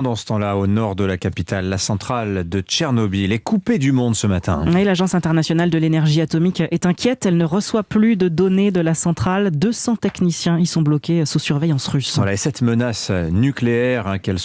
Dans ce temps-là, au nord de la capitale, la centrale de Tchernobyl est coupée du monde ce matin. Et l'Agence internationale de l'énergie atomique est inquiète. Elle ne reçoit plus de données de la centrale. 200 techniciens y sont bloqués sous surveillance russe. Voilà, et cette menace nucléaire, qu'elle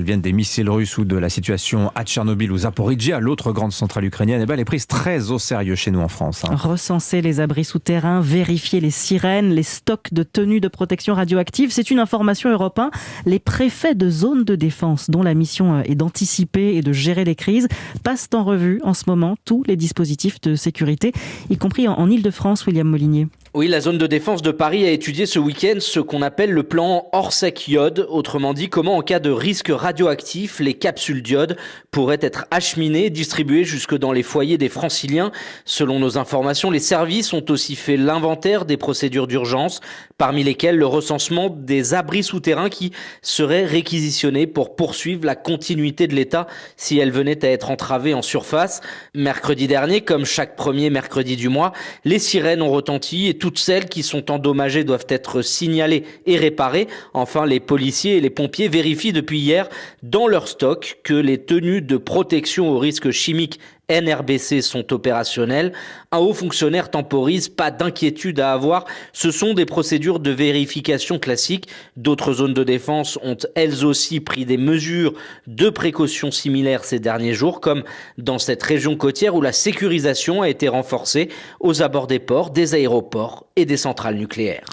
vienne des missiles russes ou de la situation à Tchernobyl ou Zaporijia, l'autre grande centrale ukrainienne, elle est prise très au sérieux chez nous en France. Recenser les abris souterrains, vérifier les sirènes, les stocks de tenues de protection radioactive, c'est une information Europe 1. Les préfets de zones de défense, dont la mission est d'anticiper et de gérer les crises, passent en revue en ce moment tous les dispositifs de sécurité, y compris en Île-de-France, William Molinier. Oui, la zone de défense de Paris a étudié ce week-end ce qu'on appelle le plan Orsec-Iode. Autrement dit, comment en cas de risque radioactif, les capsules d'iode pourraient être acheminées et distribuées jusque dans les foyers des franciliens. Selon nos informations, les services ont aussi fait l'inventaire des procédures d'urgence, parmi lesquelles le recensement des abris souterrains qui seraient réquisitionnés pour poursuivre la continuité de l'État si elle venait à être entravée en surface. Mercredi dernier, comme chaque premier mercredi du mois, les sirènes ont retenti et toutes celles qui sont endommagées doivent être signalées et réparées. Enfin, les policiers et les pompiers vérifient depuis hier dans leur stock que les tenues de protection aux risques chimiques NRBC sont opérationnelles. Un haut fonctionnaire temporise, pas d'inquiétude à avoir. Ce sont des procédures de vérification classiques. D'autres zones de défense ont elles aussi pris des mesures de précaution similaires ces derniers jours, comme dans cette région côtière où la sécurisation a été renforcée aux abords des ports, des aéroports et des centrales nucléaires.